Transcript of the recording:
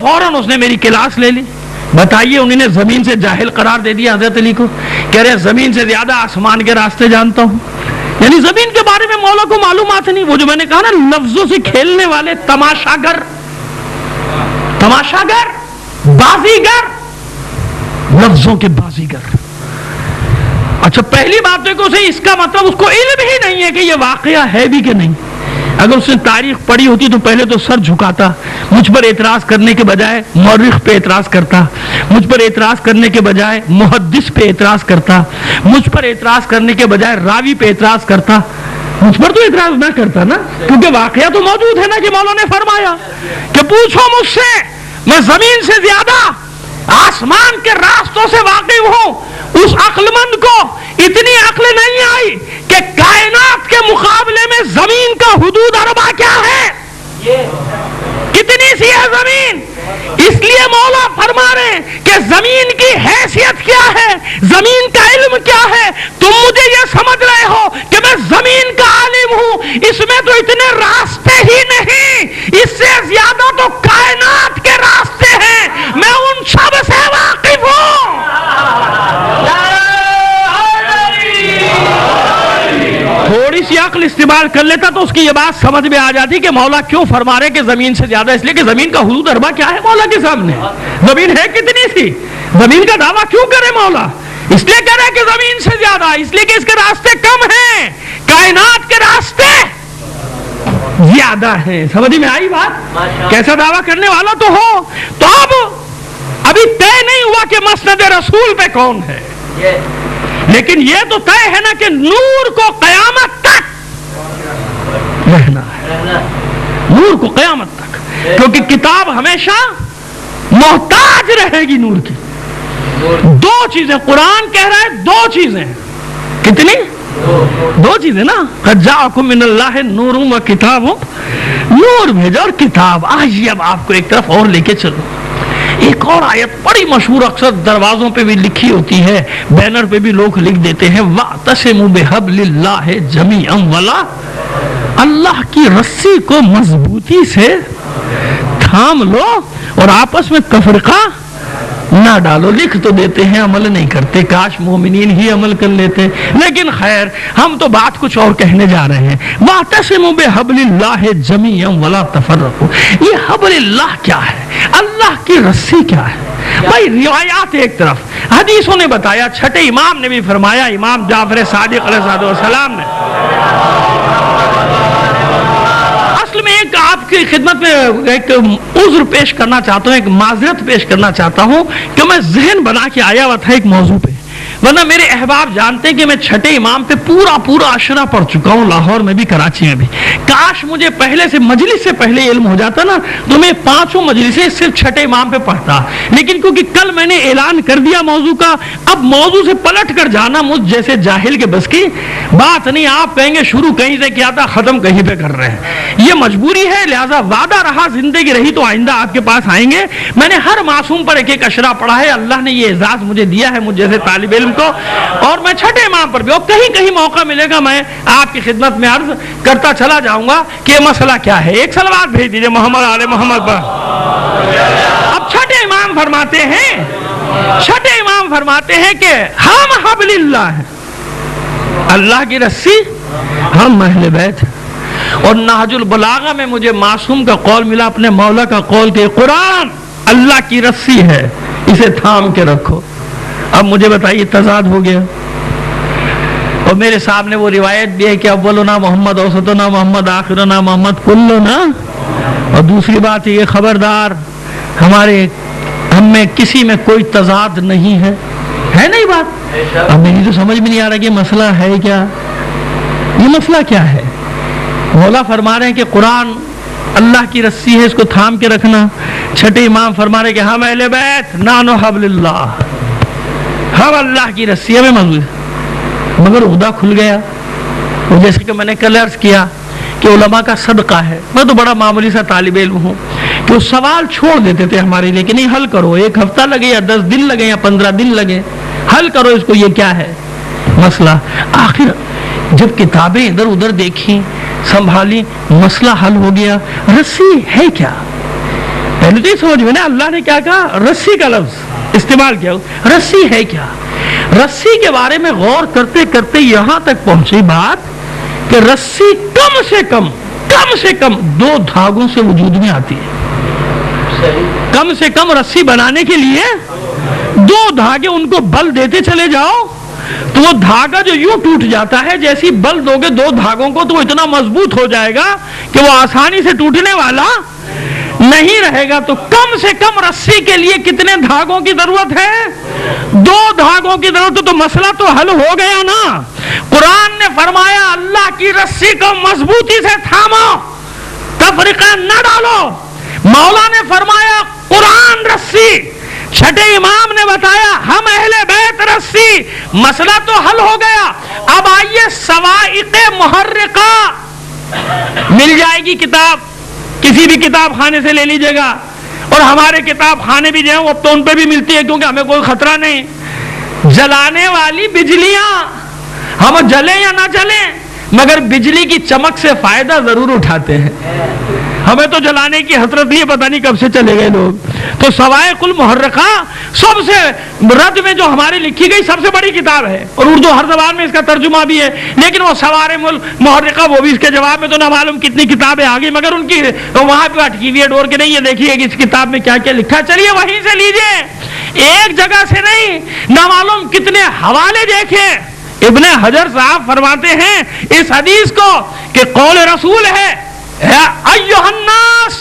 فوراً اس نے میری کلاس لے لی. بتائیے انہوں نے زمین سے جاہل قرار دے دیا حضرت علی کو. کہہ رہے زمین سے زیادہ آسمان کے راستے جانتا ہوں. یعنی زمین کے بارے میں مولا کو معلومات نہیں. وہ جو میں نے کہا نا لفظوں سے کھیلنے والے تماشاگر, تماشاگر, بازیگر, لفظوں کے بازیگر. اچھا پہلی بات دیکھو اس کا مطلب اس کو علم ہی نہیں ہے کہ یہ واقعہ ہے بھی کہ نہیں. اگر اس نے تاریخ پڑھی ہوتی تو پہلے تو سر جھکاتا, مجھ پر اعتراض کرنے کے بجائے مورخ پہ اعتراض کرتا, مجھ پر اعتراض کرنے کے بجائے محدث پہ اعتراض کرتا, مجھ پر اعتراض کرنے کے بجائے راوی پہ اعتراض کرتا. مجھ پر تو اعتراض نہ کرتا نا, کیونکہ واقعہ تو موجود ہے نا کہ مولا نے فرمایا کہ پوچھو مجھ سے, میں زمین سے زیادہ آسمان کے راستوں سے واقف ہوں. اس عقل مند کو اتنی عقل نہیں آئی کہ کائنات کے مقابلے میں زمین کا حدود اربع کیا ہے, کتنی سی ہے زمین. اس لیے مولا فرما رہے ہیں کہ زمین کی حیثیت کیا ہے, زمین کا علم کیا ہے. تم مجھے یہ سمجھ رہے ہو کہ میں زمین کا عالم ہوں, اس میں تو اتنے راستے ہی نہیں, اس سے زیادہ تو کائنات کے راستے ہیں, میں ان سب سے واقف ہوں. تھوڑی سی عقل استعمال کر لیتا تو اس کی یہ بات سمجھ میں آ جاتی کہ مولا کیوں فرما رہے کہ زمین سے زیادہ, اس لیے کہ زمین کا حدود اربع کیا ہے مولا کے سامنے. زمین ہے کتنی سی, زمین کا دعویٰ کیوں کرے مولا, اس لیے کہہ رہے کہ زمین سے زیادہ, اس لیے کہ اس کے راستے کم ہیں, کائنات کے راستے زیادہ ہیں. سمجھ میں آئی بات؟ کیسا دعویٰ کرنے والا تو ہو. تو اب ابھی طے نہیں ہوا کہ مسند رسول پہ کون ہے, لیکن یہ تو طے ہے نا کہ نور کو قیامت تک رہنا ہے, نور کو قیامت تک, کیونکہ کتاب ہمیشہ محتاج رہے گی نور کی. دو چیزیں قرآن کہہ رہا ہے, دو چیزیں. کتنی؟ دو چیزیں نا. قد جاءکم من اللہ نور و کتاب, نور بھیجا اور کتاب. آج اب آپ کو ایک طرف اور لے کے چلو. ایک اور آیت بڑی مشہور, اکثر دروازوں پہ بھی لکھی ہوتی ہے, بینر پہ بھی لوگ لکھ دیتے ہیں, وَاعْتَصِمُوا بِحَبْلِ اللَّهِ جَمِيعًا وَلَا, اللہ کی رسی کو مضبوطی سے تھام لو اور آپس میں تفرقہ نہ ڈالو. لکھ تو دیتے ہیں, عمل نہیں کرتے. کاش مومنین ہی عمل کر لیتے, لیکن خیر ہم تو بات کچھ اور کہنے جا رہے ہیں. وَاعْتَصِمُوا بِحَبْلِ اللَّهِ جَمِيعًا وَلَا تَفَرَّقُوا. یہ حبل اللہ کیا ہے, اللہ کی رسی کیا ہے؟ بھائی روایات ایک طرف, حدیثوں نے بتایا, چھٹے امام نے بھی فرمایا, امام جعفر صادق علیہ السلام نے. اصل میں ایک آپ کی خدمت میں ایک عذر پیش کرنا چاہتا ہوں, ایک معذرت پیش کرنا چاہتا ہوں کہ میں ذہن بنا کے آیا ہوا تھا ایک موضوع پہ, ورنہ میرے احباب جانتے ہیں کہ میں چھٹے امام پہ پورا عشرہ پڑھ چکا ہوں, لاہور میں بھی کراچی میں بھی. کاش مجھے پہلے سے مجلس سے پہلے علم ہو جاتا نا تو میں 5 مجلسیں صرف چھٹے امام پہ پڑھتا, لیکن کیونکہ کل میں نے اعلان کر دیا موضوع کا, اب موضوع سے پلٹ کر جانا مجھ جیسے جاہل کے بس کی بات نہیں. آپ کہیں گے شروع کہیں سے کیا تھا, ختم کہیں پہ کر رہے ہیں, یہ مجبوری ہے. لہٰذا وعدہ رہا, زندگی رہی تو آئندہ آپ کے پاس آئیں گے. میں نے ہر معصوم پر ایک عشرہ پڑھا ہے, اللہ نے یہ اعزاز مجھے دیا ہے مجھ جیسے طالب علم کو, اور میں چھٹے امام پر بھی, اور کہیں موقع ملے گا میں آپ کی خدمت میں عرض کرتا چلا جاؤں گا کہ یہ مسئلہ کیا ہے. ایک صلوات بھیج دیجئے محمد آل محمد پر. اب چھٹے امام فرماتے ہیں کہ ہم حبل اللہ ہیں, اللہ کی رسی, ہم اہل بیت ہیں. اور نہج البلاغہ میں مجھے معصوم کا قول ملا, اپنے مولا کا قول, کہ قرآن اللہ کی رسی ہے, اسے تھام کے رکھو. اب مجھے بتائیے تضاد ہو گیا. اور میرے سامنے وہ روایت بھی ہے کہ اولنا محمد, اوسطنا محمد, آخرنا محمد, کلنا. اور دوسری بات یہ, خبردار ہم میں کسی میں کوئی تضاد نہیں ہے نہیں بات. اب میری تو سمجھ میں نہیں آ رہا کہ مسئلہ ہے کیا, یہ مسئلہ کیا ہے. مولا فرما رہے ہیں کہ قرآن اللہ کی رسی ہے, اس کو تھام کے رکھنا. چھٹے امام فرما رہے کہ ہم اہل بیت نانو حبل اللہ, ہم اللہ کی رسی ہمیں مضبوط. مگر عہدہ کھل گیا. اور جیسے کہ میں نے کل عرض کیا کہ علماء کا صدقہ ہے, میں تو بڑا معمولی سا طالب علم ہوں, کہ وہ سوال چھوڑ دیتے تھے ہمارے لیے کہ نہیں حل کرو, 1 ہفتہ لگے یا 10 دن لگے یا 15 دن لگے, حل کرو اس کو, یہ کیا ہے مسئلہ. آخر جب کتابیں ادھر ادھر دیکھیں, سنبھالی, مسئلہ حل ہو گیا. رسی ہے کیا؟ پہلے تو یہ سمجھ میں نا اللہ نے کیا کہا, رسی کا لفظ استعمال کیا. رسی ہے کیا؟ رسی کے بارے میں غور کرتے کرتے یہاں تک پہنچی بات کہ رسی کم سے کم 2 دھاگوں سے وجود میں آتی ہے. کم سے کم رسی بنانے کے لیے 2 دھاگے, ان کو بل دیتے چلے جاؤ تو وہ دھاگا جو یوں ٹوٹ جاتا ہے, جیسی بل دو گے 2 دھاگوں کو تو وہ اتنا مضبوط ہو جائے گا کہ وہ آسانی سے ٹوٹنے والا نہیں رہے گا. تو کم سے کم رسی کے لیے کتنے دھاگوں کی ضرورت ہے؟ 2 دھاگوں کی ضرورت. تو مسئلہ تو حل ہو گیا نا. قرآن نے فرمایا اللہ کی رسی کو مضبوطی سے تھامو, تفریقہ نہ ڈالو. مولا نے فرمایا قرآن رسی, چھٹے امام نے بتایا ہم اہل بیت رسی. مسئلہ تو حل ہو گیا. اب آئیے سوائق محرقہ مل جائے گی کتاب, کسی بھی کتاب خانے سے لے لیجئے گا, اور ہمارے کتاب خانے بھی جو ہیں وہ اب تو ان پہ بھی ملتی ہے کیونکہ ہمیں کوئی خطرہ نہیں. جلانے والی بجلیاں, ہم جلیں یا نہ جلیں مگر بجلی کی چمک سے فائدہ ضرور اٹھاتے ہیں. ہمیں تو جلانے کی حسرت نہیں ہے, پتہ نہیں کب سے چلے گئے لوگ. تو سوائق المحرقہ سب سے رد میں جو ہماری لکھی گئی سب سے بڑی کتاب ہے, اور اردو ہر زبان میں اس کا ترجمہ بھی ہے. لیکن وہ سوائق المحرقہ وہ بھی اس کے جواب میں تو نہ معلوم کتنی کتابیں آ گئی, مگر ان کی وہاں پہ اٹکی ہوئی ہے ڈور کے نہیں, یہ دیکھیے کہ اس کتاب میں کیا کیا لکھا. چلیے وہیں سے لیجئے, ایک جگہ سے نہیں, نہ معلوم کتنے حوالے دیکھیں. ابن حجر صاحب فرماتے ہیں اس حدیث کو کہ قول رسول ہے, ایھا الناس